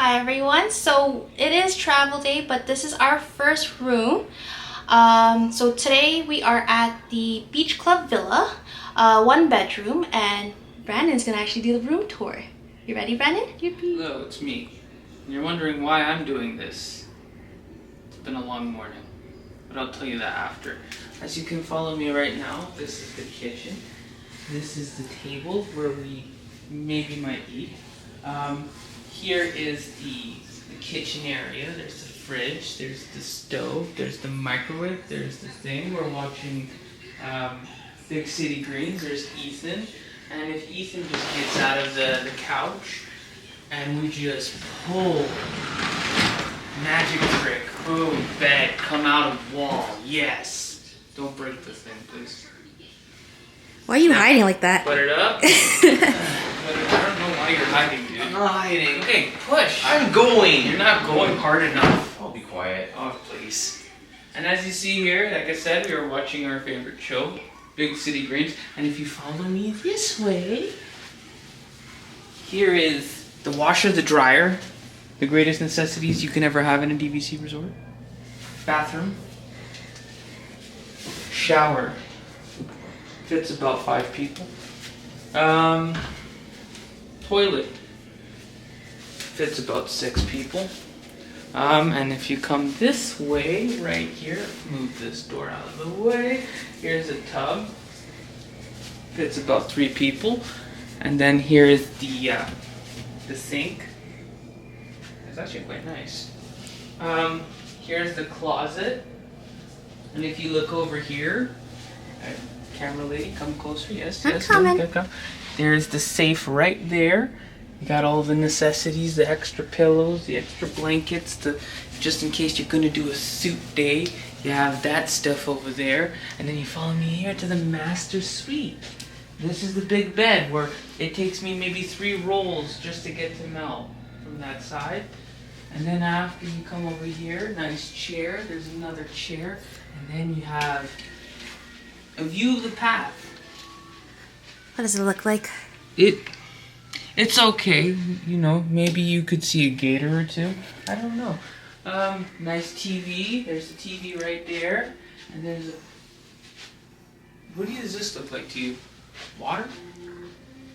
Hi everyone, so it is travel day, but this is our first room. So today we are at the Beach Club Villa, one bedroom, and Brandon's gonna actually do the room tour. You ready, Brandon? Yippee. Hello, it's me. And you're wondering why I'm doing this. It's been a long morning, but I'll tell you that after. As you can follow me right now, this is the kitchen. This is the table where we maybe might eat. Here is the kitchen area. There's the fridge, there's the stove, there's the microwave, there's the thing. We're watching Big City Greens. There's Ethan. And if Ethan just gets out of the couch and we just pull, magic trick, boom, bed, come out of wall, yes. Don't break the thing, please. Why are you hiding like that? Put it up. I don't know why you're hiding, dude. I'm not hiding. Okay, push. I'm going. You're not going hard enough. I'll be quiet. Oh, please. And as you see here, like I said, we are watching our favorite show, Big City Greens. And if you follow me this way, here is the washer, the dryer, the greatest necessities you can ever have in a DVC resort. Bathroom. Shower. Fits about 5 people. Toilet. Fits about 6 people. And if you come this way, right here, move this door out of the way. Here's a tub. Fits about 3 people. And then here is the sink. It's actually quite nice. Here's the closet. And if you look over here, camera lady, come closer. Yes, I'm yes. coming. Come. There's the safe right there. You got all the necessities, the extra pillows, the extra blankets, just in case you're gonna do a suit day. You have that stuff over there. And then you follow me here to the master suite. This is the big bed where it takes me maybe 3 rolls just to get to Mel from that side. And then after you come over here, nice chair, there's another chair. And then you have a view of the path. What does it look like? It's okay, you know, maybe you could see a gator or two. I don't know. Nice TV. There's the TV right there. And there's what does this look like to you? Water?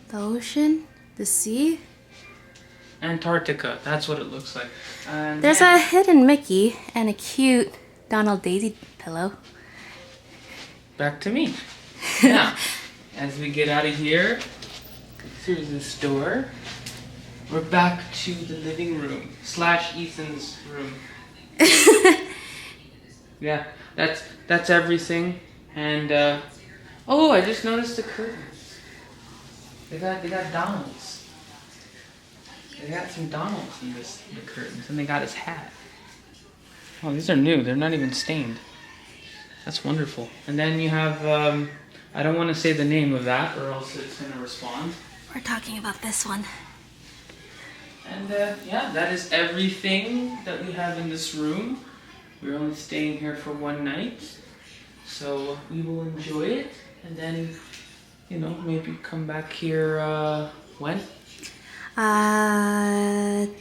The ocean? The sea? Antarctica. That's what it looks like. There's a hidden Mickey and a cute Donald Daisy pillow. Back to me. Now, as we get out of here, through this door, we're back to the living room / Ethan's room. Yeah, that's everything. And oh, I just noticed the curtains. They got Donald's. They got some Donald's in the curtains, and they got his hat. Oh, these are new. They're not even stained. That's wonderful. And then you have, I don't want to say the name of that or else it's going to respond. We're talking about this one. And yeah, that is everything that we have in this room. We're only staying here for one night. So we will enjoy it. And then, you know, maybe come back here, when?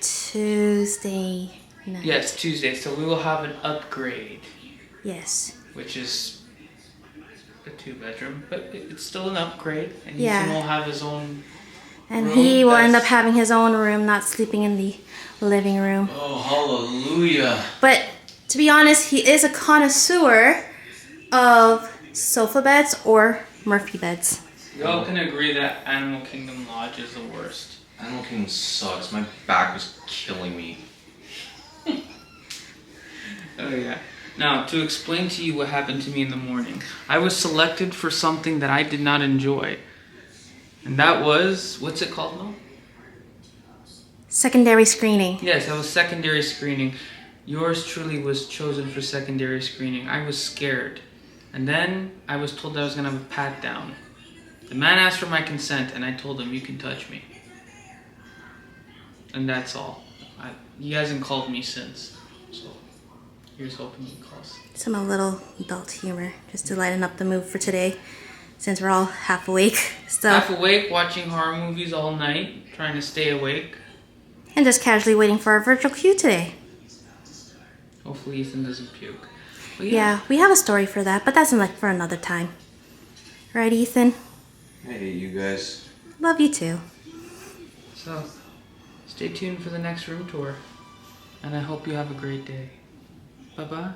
Tuesday night. Yes, Tuesday. So we will have an upgrade. Yes. Which is a 2-bedroom, but it's still an upgrade. And Yeah. Ethan will have his own And room. he will end up having his own room, not sleeping in the living room. Oh, hallelujah. But to be honest, he is a connoisseur of sofa beds or Murphy beds. We all can agree that Animal Kingdom Lodge is the worst. Animal Kingdom sucks. My back was killing me. Oh yeah. Now, to explain to you what happened to me in the morning, I was selected for something that I did not enjoy. And that was, what's it called now? Secondary screening. Yes, that was secondary screening. Yours truly was chosen for secondary screening. I was scared. And then I was told that I was going to have a pat down. The man asked for my consent, and I told him, you can touch me. And that's all. He hasn't called me since. So, here's hoping he calls. Some a little adult humor, just to lighten up the mood for today, since we're all half awake. So Half awake, watching horror movies all night, trying to stay awake. And just casually waiting for our virtual queue today. Hopefully Ethan doesn't puke. But Yeah, we have a story for that, but that's for another time. Right, Ethan? I hate you guys. Love you too. So, stay tuned for the next room tour. And I hope you have a great day. Bye-bye.